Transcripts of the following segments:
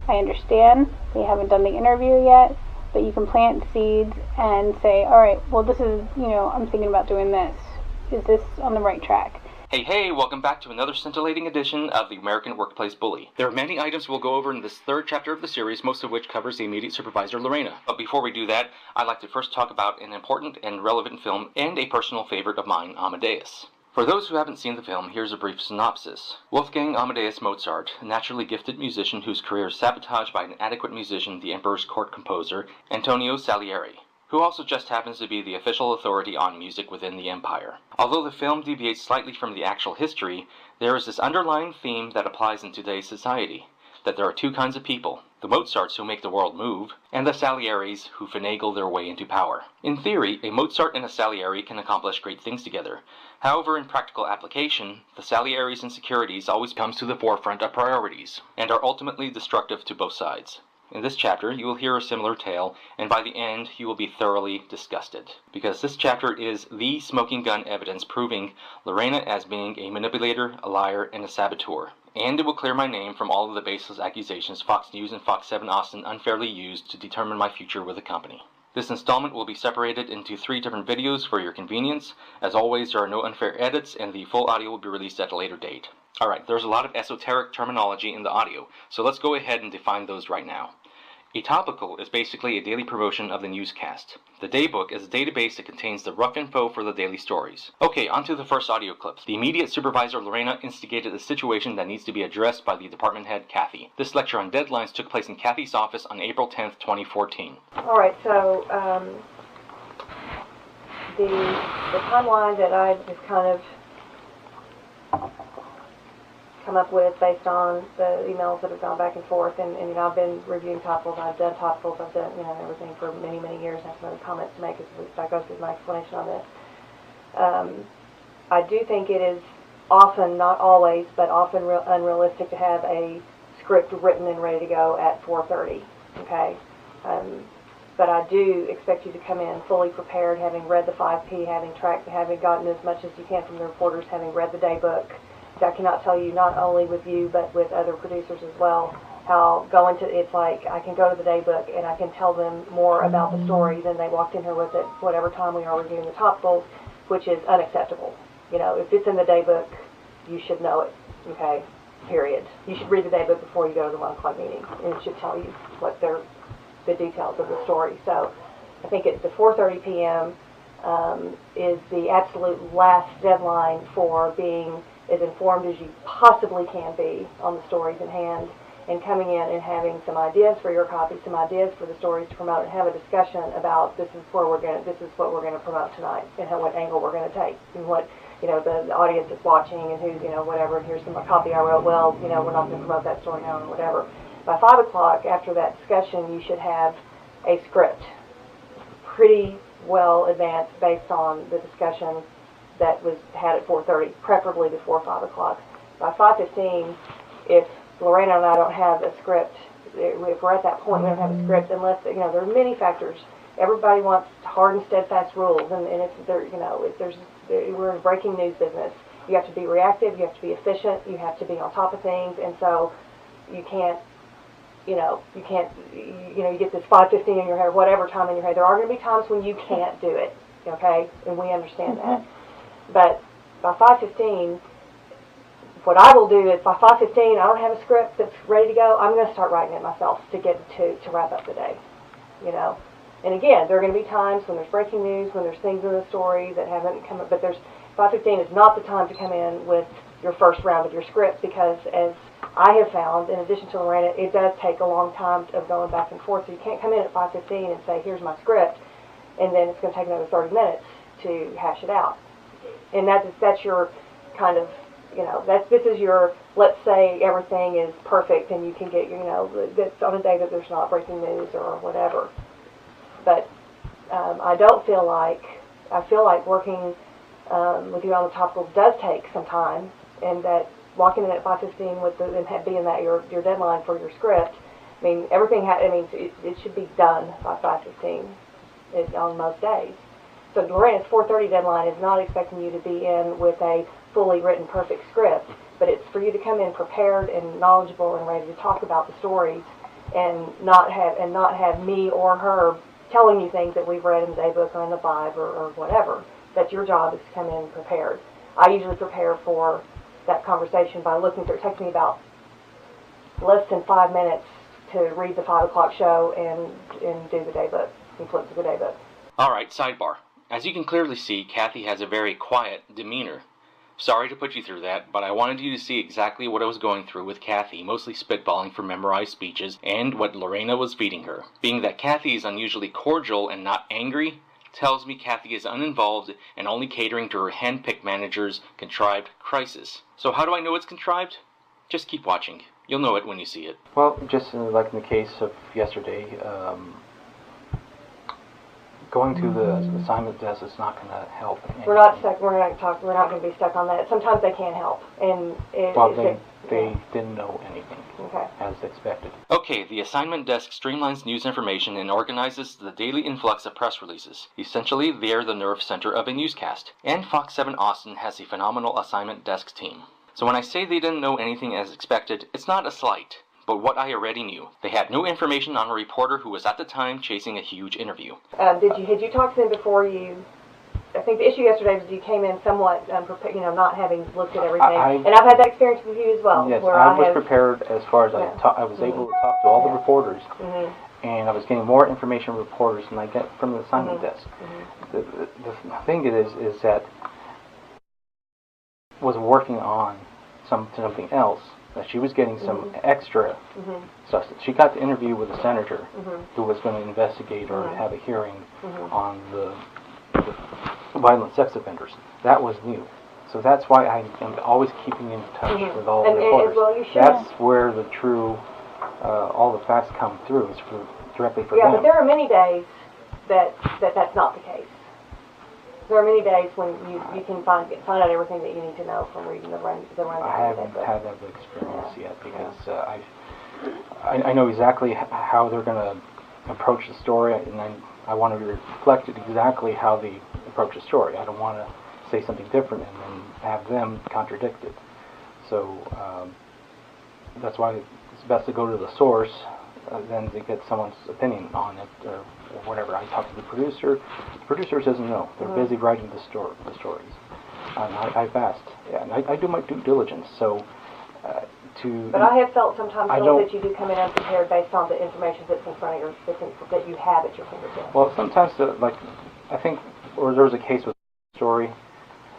I understand we haven't done the interview yet, but you can plant seeds and say, alright, well this is, I'm thinking about doing this. Is this on the right track? Hey, welcome back to another scintillating edition of the American Workplace Bully. There are many items we'll go over in this third chapter of the series, most of which covers the immediate supervisor, Lorena. But before we do that, I'd like to first talk about an important and relevant film and a personal favorite of mine, Amadeus. For those who haven't seen the film, here's a brief synopsis. Wolfgang Amadeus Mozart, a naturally gifted musician whose career is sabotaged by an inadequate musician, the Emperor's court composer, Antonio Salieri, who also just happens to be the official authority on music within the empire. Although the film deviates slightly from the actual history, there is this underlying theme that applies in today's society, that there are two kinds of people, the Mozarts who make the world move, and the Salieris who finagle their way into power. In theory, a Mozart and a Salieri can accomplish great things together. However, in practical application, the Salieri's insecurities always comes to the forefront of priorities, and are ultimately destructive to both sides. In this chapter, you will hear a similar tale, and by the end, you will be thoroughly disgusted. Because this chapter is the smoking gun evidence proving Lorena as being a manipulator, a liar, and a saboteur. And it will clear my name from all of the baseless accusations Fox News and Fox 7 Austin unfairly used to determine my future with the company. This installment will be separated into 3 different videos for your convenience. As always, there are no unfair edits, and the full audio will be released at a later date. Alright, there's a lot of esoteric terminology in the audio, so let's go ahead and define those right now. A topical is basically a daily promotion of the newscast. The daybook is a database that contains the rough info for the daily stories. Okay, on to the first audio clip. The immediate supervisor, Lorena, instigated a situation that needs to be addressed by the department head, Kathy. This lecture on deadlines took place in Kathy's office on April 10th, 2014. Alright, so the timeline that I just kind of come up with based on the emails that have gone back and forth, and I've been reviewing topicals, I've done topicals, I've done everything for many, many years. I have some other comments to make as I go through my explanation on this. I do think it is often, not always, but often unrealistic to have a script written and ready to go at 4:30, okay? But I do expect you to come in fully prepared, having read the 5P, having gotten as much as you can from the reporters, having read the daybook. I cannot tell you, not only with you, but with other producers as well, how it's like I can go to the daybook and I can tell them more about the story than they walked in here with it, whatever time we are reviewing the topicals, which is unacceptable. If it's in the daybook, you should know it, okay, period. You should read the daybook before you go to the 1 o'clock meeting, and it should tell you what the details of the story. So I think it's the 4:30 p.m. Is the absolute last deadline for being as informed as you possibly can be on the stories in hand, and coming in and having some ideas for your copy, some ideas for the stories to promote, and have a discussion about this is what we're going to promote tonight, and what angle we're going to take, and what the audience is watching, and who whatever. And here's some copy I wrote. Well, we're not going to promote that story now, or whatever. By 5 o'clock, after that discussion, you should have a script pretty well advanced based on the discussion that was had at 4:30, preferably before 5 o'clock. By 5:15, if Lorena and I don't have a script, if we're at that point, we don't have a script, unless, there are many factors. Everybody wants hard and steadfast rules, and if we're in a breaking news business. You have to be reactive, you have to be efficient, you have to be on top of things, and so you can't, you get this 5:15 in your head, or whatever time in your head. There are going to be times when you can't do it, okay, and we understand that. But by 5:15, what I will do is by 5:15, I don't have a script that's ready to go. I'm going to start writing it myself to get to wrap up the day, And again, there are going to be times when there's breaking news, when there's things in the story that haven't come up. But 5:15 is not the time to come in with your first round of your script, because as I have found, in addition to Lorena, it does take a long time of going back and forth. So you can't come in at 5:15 and say, here's my script, and then it's going to take another 30 minutes to hash it out. And that's your kind of, this is your, let's say everything is perfect and you can get, that's on a day that there's not breaking news or whatever. But I feel like working with you on the topicals does take some time, and that walking in at 5:15 and being that your deadline for your script, everything it should be done by 5:15 on most days. So Lorena's 4:30 deadline is not expecting you to be in with a fully written, perfect script, but it's for you to come in prepared and knowledgeable and ready to talk about the stories and not have me or her telling you things that we've read in the daybook or in the Bible or whatever. That your job is to come in prepared. I usually prepare for that conversation by looking through. It takes me about less than 5 minutes to read the 5 o'clock show and do the daybook, and flip through the daybook. All right, sidebar. As you can clearly see, Kathy has a very quiet demeanor. Sorry to put you through that, but I wanted you to see exactly what I was going through with Kathy, mostly spitballing for memorized speeches, and what Lorena was feeding her. Being that Kathy is unusually cordial and not angry, tells me Kathy is uninvolved and only catering to her hand-picked manager's contrived crisis. So how do I know it's contrived? Just keep watching. You'll know it when you see it. Well, just like in the case of yesterday, going to the assignment desk is not going to help. We're not stuck. We're not going to be stuck on that. Sometimes they can't help, and they didn't know anything. Okay. As expected. Okay, the assignment desk streamlines news information and organizes the daily influx of press releases. Essentially, they're the nerve center of a newscast. And Fox 7 Austin has a phenomenal assignment desk team. So when I say they didn't know anything as expected, it's not a slight, but what I already knew. They had no information on a reporter who was at the time chasing a huge interview. Had you talked to them before you? I think the issue yesterday was you came in somewhat prepared, not having looked at everything. And I've had that experience with you as well. Yes, I was prepared as far as I was able to talk to all the reporters, and I was getting more information from reporters than I get from the assignment desk. The thing is that was working on something else. That she was getting some extra stuff. She got to interview with a senator who was going to investigate or have a hearing on the violent sex offenders. That was new. So that's why I am always keeping in touch with all the reporters. Well, you should. That's where the true, all the facts come through. It's directly for them. Yeah, but there are many days that's not the case. There are many days when you can find out everything that you need to know from reading the rundown. I haven't had that experience yet because I know exactly how they're going to approach the story, and I want to reflect it exactly how they approach the story. I don't want to say something different and then have them contradict it. So that's why it's best to go to the source than to get someone's opinion on it or whatever. I talked to the producer. The producer doesn't know. They're busy writing the stories. I've asked. Yeah, and I do my due diligence. So But I have felt sometimes that you do come in unprepared based on the information that's in front of you, that you have at your fingertips. Well, sometimes, I think, or there was a case with a story.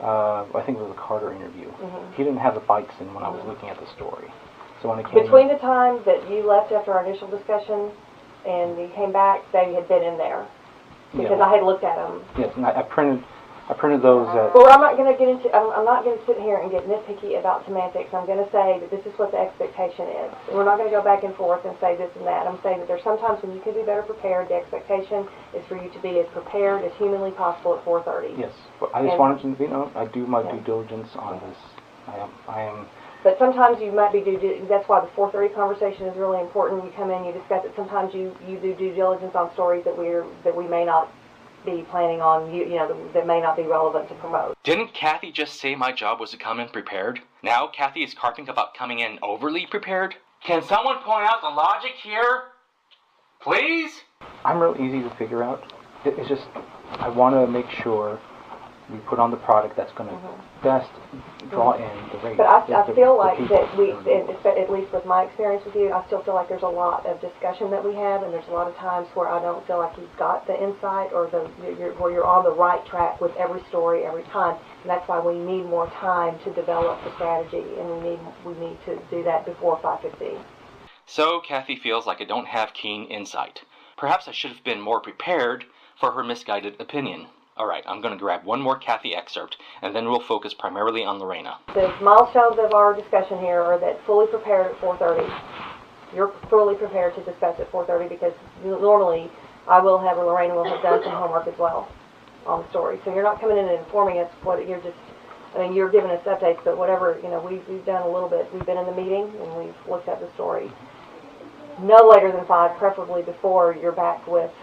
I think it was a Carter interview. He didn't have the bikes in when I was looking at the story. So when it came between the time that you left after our initial discussion and you came back, they had been in there because I had looked at them. Yes, and I printed those. Well, I'm not going to get into. I'm not going to sit here and get nitpicky about semantics. I'm going to say that this is what the expectation is. We're not going to go back and forth and say this and that. I'm saying that there's sometimes when you can be better prepared. The expectation is for you to be as prepared as humanly possible at 4:30. Yes, I just wanted to, I do my due diligence on this. I am. But sometimes you might be that's why the 4:30 conversation is really important. You come in, you discuss it. Sometimes you do due diligence on stories that we may not be planning on, that may not be relevant to promote. Didn't Kathy just say my job was to come in prepared? Now Kathy is carping about coming in overly prepared? Can someone point out the logic here? Please? I'm real easy to figure out. It's just, I want to make sure we put on the product that's going to best draw in the rate. But I feel like that at least with my experience with you, I still feel like there's a lot of discussion that we have, and there's a lot of times where I don't feel like you've got the insight or where you're on the right track with every story every time. And that's why we need more time to develop the strategy, and we need to do that before 5:15. So Kathy feels like I don't have keen insight. Perhaps I should have been more prepared for her misguided opinion. Alright, I'm going to grab one more Kathy excerpt, and then we'll focus primarily on Lorena. The milestones of our discussion here are that fully prepared at 4:30. You're fully prepared to discuss at 4:30 because normally I will have, or Lorena will have done some homework as well on the story. So you're not coming in and informing us you're giving us updates, but whatever, we've done a little bit. We've been in the meeting and we've looked at the story. No later than 5, preferably before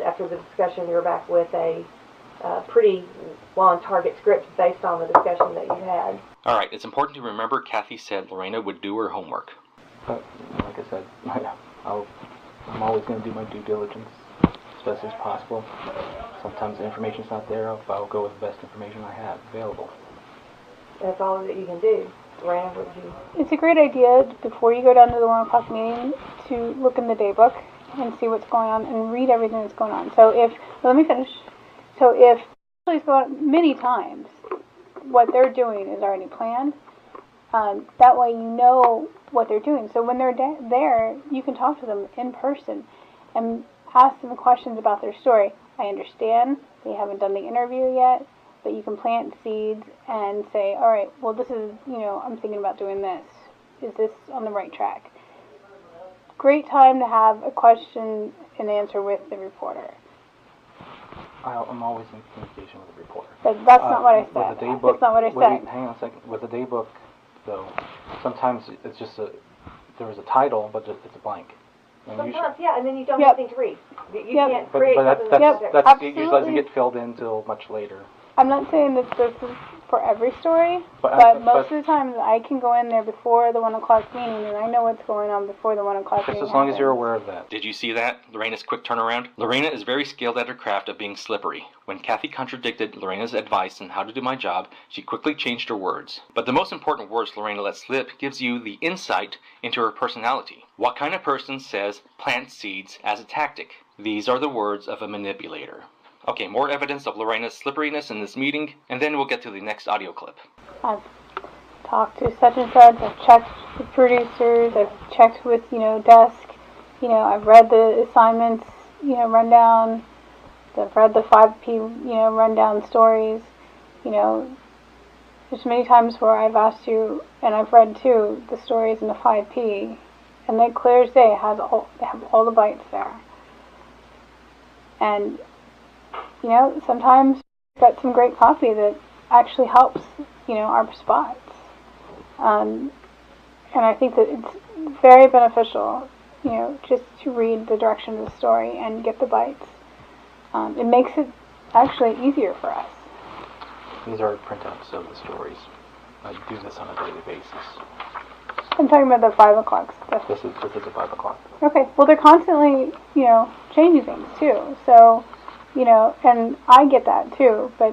after the discussion, you're back with a pretty long target script based on the discussion that you had. Alright, it's important to remember Kathy said Lorena would do her homework. But, like I said, I'll I'm always going to do my due diligence as best as possible. Sometimes the information's not there, I'll go with the best information I have available. That's all that you can do. Lorena, what would you? It's a great idea before you go down to the 1 o'clock meeting to look in the day book and see what's going on and read everything that's going on. So let me finish. So if it's going on many times, what they're doing is already planned. That way you know what they're doing. So when they're there, you can talk to them in person and ask them questions about their story. I understand they haven't done the interview yet, but you can plant seeds and say, all right, well, this is, I'm thinking about doing this. Is this on the right track? Great time to have a question and answer with the reporter. I'm always in communication with the reporter. But that's not what I said. With the day book, that's not what I said. Hang on a second. With the day book, though, sometimes it's just there's a title, but it's a blank. And Sometimes, yeah, and then you don't have anything to read. You can't but create that's, something that's, that's that's Absolutely. usually doesn't get filled in until much later. I'm not saying that this is for every story, But most of the time I can go in there before the 1 o'clock meeting and I know what's going on before the 1 o'clock meeting Just as long as happens. you're aware of that. Did you see that? Lorena's quick turnaround? Lorena is very skilled at her craft of being slippery. When Kathy contradicted Lorena's advice on how to do my job, she quickly changed her words. But the most important words Lorena let slip gives you the insight into her personality. What kind of person says plant seeds as a tactic? These are the words of a manipulator. Okay, more evidence of Lorena's slipperiness in this meeting, and then we'll get to the next audio clip. I've talked to such and such, I've checked with producers, I've checked with, desk, I've read the assignments, rundown, I've read the 5P, rundown stories, there's many times where I've asked you, and I've read too, the stories in the 5P, and they clear as day, they have all the bites there. And sometimes we've got some great copy that actually helps, our spots. And I think that it's very beneficial, just to read the direction of the story and get the bites. It makes it actually easier for us. These are printouts of the stories. I do this on a daily basis. I'm talking about the 5 o'clock stuff. This is at 5 o'clock. Okay, well, they're constantly, changing things too. So, and I get that too, but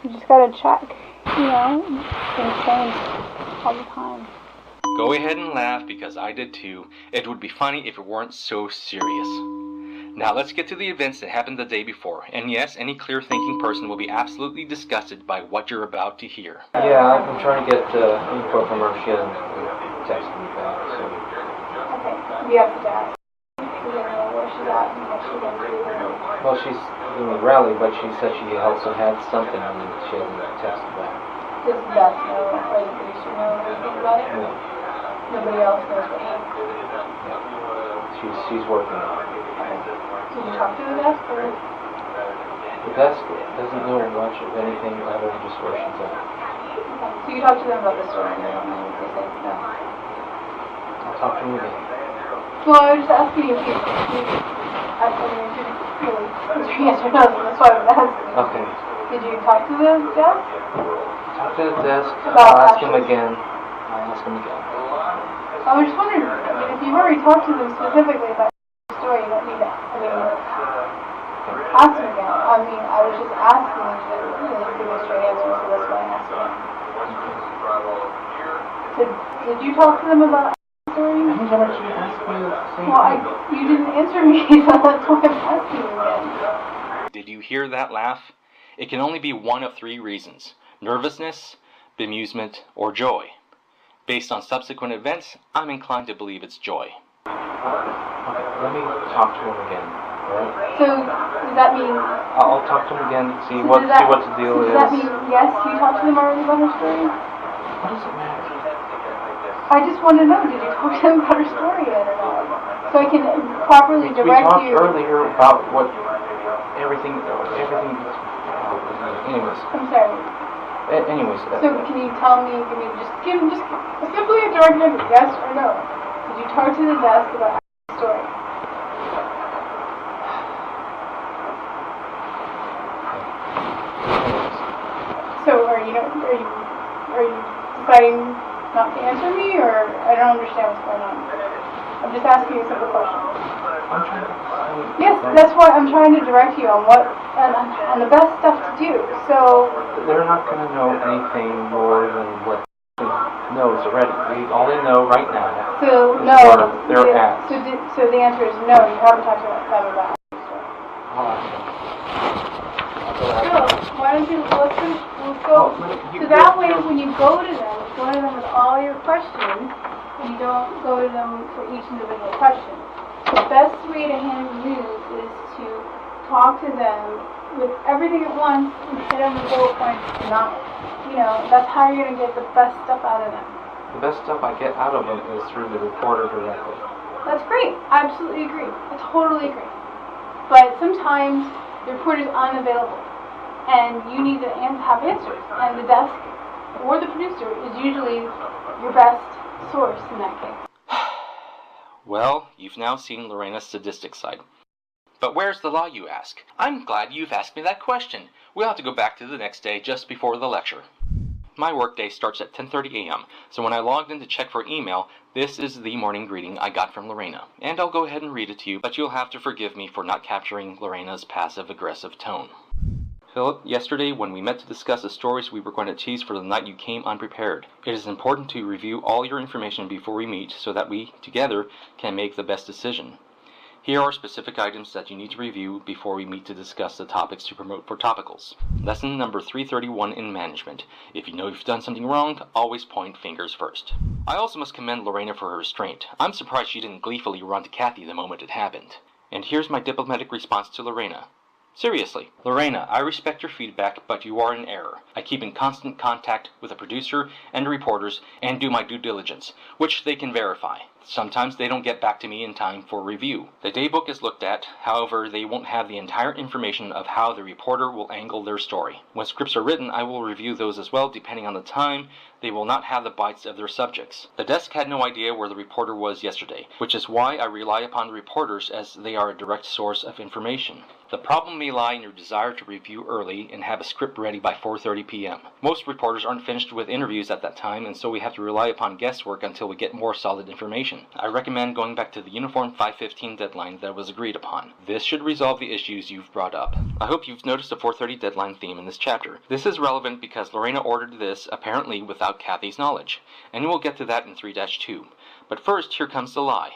you just gotta check, things change all the time. Go ahead and laugh because I did too. It would be funny if it weren't so serious. Now let's get to the events that happened the day before. And yes, any clear-thinking person will be absolutely disgusted by what you're about to hear. Yeah, I'm trying to get info from her. She hasn't texted me back, so... Okay, you have to ask. You don't know where she's at and what she's going to do. Well, she's in the rally, but she said she also had something and she hasn't texted back. Does Beth know, or the producer know anything about it? No. Nobody else knows what happened. She's working on it. Did you talk to the desk, or? The desk doesn't know much of anything other than just where she's at. So you talked to them about the story and they don't know what they said? No. I'll talk to them again. Well, I was just asking you if you really answer yes or no, so that's why I was asking. Okay. Did you talk to the desk? Talk to the desk. About I'll ask him Ashley? again. I'll ask him again. I was just wondering, if you've already talked to them specifically about the story, you don't need to, ask them again. I was just asking them to give a straight answer, so that's why I asked them. Did you talk to them about the story? I think somebody should ask me the same Well, thing. you didn't answer me, so that's why I'm asking you again. Did you hear that laugh? It can only be one of three reasons: nervousness, bemusement, or joy. Based on subsequent events, I'm inclined to believe it's joy. Let me talk to him again. Alright? So, does that mean... I'll talk to him again, see so what does that- the deal so is. does that mean, yes, you talked to them already about her story? What does it matter? I just want to know, did you talk to them about her story yet or not? So I can properly We direct talked you... earlier about what everything. Anyways. I'm sorry. Anyways. So can you tell me, just simply a direct answer, yes or no? Did you talk to the desk about her story? So are you deciding not to answer me, or I don't understand what's going on? I'm just asking you a simple question. I'm trying to. Yes, that's why I'm trying to direct you on on the best stuff to do. So They're not going to know anything more than what knows already. All they know right now so is no. where they're at. So the answer is no. You haven't talked about them about. I'll ask them. So why don't you let's go. So that way, when you go to them with all your questions, and you don't go to them for each individual question. The best way to handle news is to talk to them with everything at once and hit them with bullet points. That's how you're going to get the best stuff out of them. The best stuff I get out of them is through the reporter directly. That's great. I absolutely agree. I totally agree. But sometimes the reporter's unavailable, and you need to have answers. And the desk or the producer is usually your best source in that case. Well, you've now seen Lorena's sadistic side. But where's the law, you ask? I'm glad you've asked me that question. We'll have to go back to the next day just before the lecture. My workday starts at 10:30 a.m., so when I logged in to check for email, this is the morning greeting I got from Lorena. And I'll go ahead and read it to you, but you'll have to forgive me for not capturing Lorena's passive-aggressive tone. Philip, yesterday when we met to discuss the stories we were going to tease for the night, you came unprepared. It is important to review all your information before we meet so that we, together, can make the best decision. Here are specific items that you need to review before we meet to discuss the topics to promote for topicals. Lesson number 331 in management. If you know you've done something wrong, always point fingers first. I also must commend Lorena for her restraint. I'm surprised she didn't gleefully run to Kathy the moment it happened. And here's my diplomatic response to Lorena. Seriously, Lorena, I respect your feedback, but you are in error. I keep in constant contact with the producer and reporters and do my due diligence, which they can verify. Sometimes they don't get back to me in time for review. The daybook is looked at, however, they won't have the entire information of how the reporter will angle their story. When scripts are written, I will review those as well, depending on the time. They will not have the bites of their subjects. The desk had no idea where the reporter was yesterday, which is why I rely upon the reporters as they are a direct source of information. The problem may lie in your desire to review early and have a script ready by 4:30 p.m. Most reporters aren't finished with interviews at that time, and so we have to rely upon guesswork until we get more solid information. I recommend going back to the uniform 5:15 deadline that was agreed upon. This should resolve the issues you've brought up. I hope you've noticed the 4:30 deadline theme in this chapter. This is relevant because Lorena ordered this apparently without Kathy's knowledge, and we'll get to that in 3-2. But first, here comes the lie.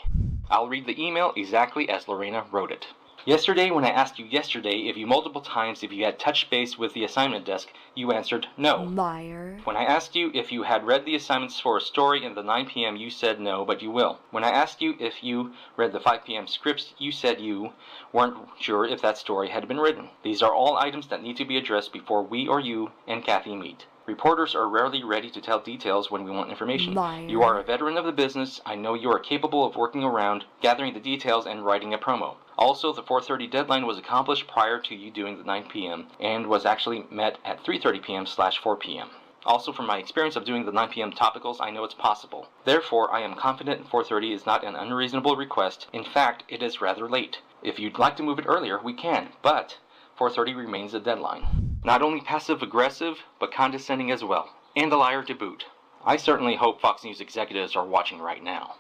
I'll read the email exactly as Lorena wrote it. Yesterday, when I asked you if you multiple times if you had touched base with the assignment desk, you answered no. Liar. When I asked you if you had read the assignments for a story in the 9 p.m., you said no, but you will. When I asked you if you read the 5 p.m. scripts, you said you weren't sure if that story had been written. These are all items that need to be addressed before we or you and Kathy meet. Reporters are rarely ready to tell details when we want information. Liar. You are a veteran of the business. I know you are capable of working around, gathering the details, and writing a promo. Also, the 4:30 deadline was accomplished prior to you doing the 9 p.m. and was actually met at 3:30 p.m/4 p.m. Also, from my experience of doing the 9 p.m. topicals, I know it's possible. Therefore, I am confident 4:30 is not an unreasonable request. In fact, it is rather late. If you'd like to move it earlier, we can, but 4:30 remains the deadline. Not only passive-aggressive, but condescending as well. And a liar to boot. I certainly hope Fox News executives are watching right now,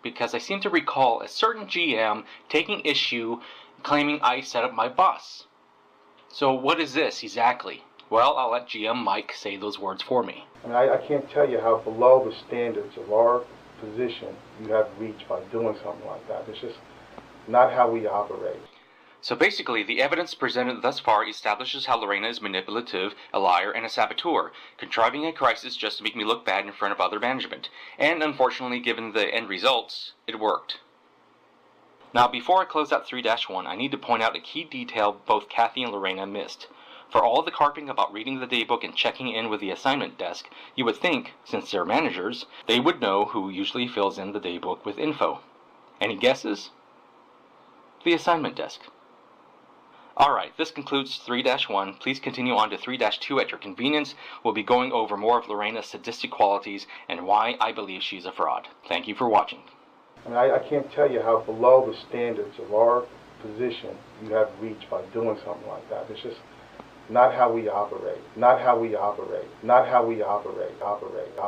because I seem to recall a certain GM taking issue claiming I set up my boss. So what is this exactly? Well, I'll let GM Mike say those words for me. I can't tell you how below the standards of our position you have reached by doing something like that. It's just not how we operate. So basically, the evidence presented thus far establishes how Lorena is manipulative, a liar, and a saboteur, contriving a crisis just to make me look bad in front of other management. And unfortunately, given the end results, it worked. Now, before I close out 3-1, I need to point out a key detail both Kathy and Lorena missed. For all the carping about reading the daybook and checking in with the assignment desk, you would think, since they're managers, they would know who usually fills in the daybook with info. Any guesses? The assignment desk. Alright, this concludes 3-1. Please continue on to 3-2 at your convenience. We'll be going over more of Lorena's sadistic qualities and why I believe she's a fraud. Thank you for watching. I can't tell you how below the standards of our position you have reached by doing something like that. It's just not how we operate. Not how we operate. Not how we operate. Operate.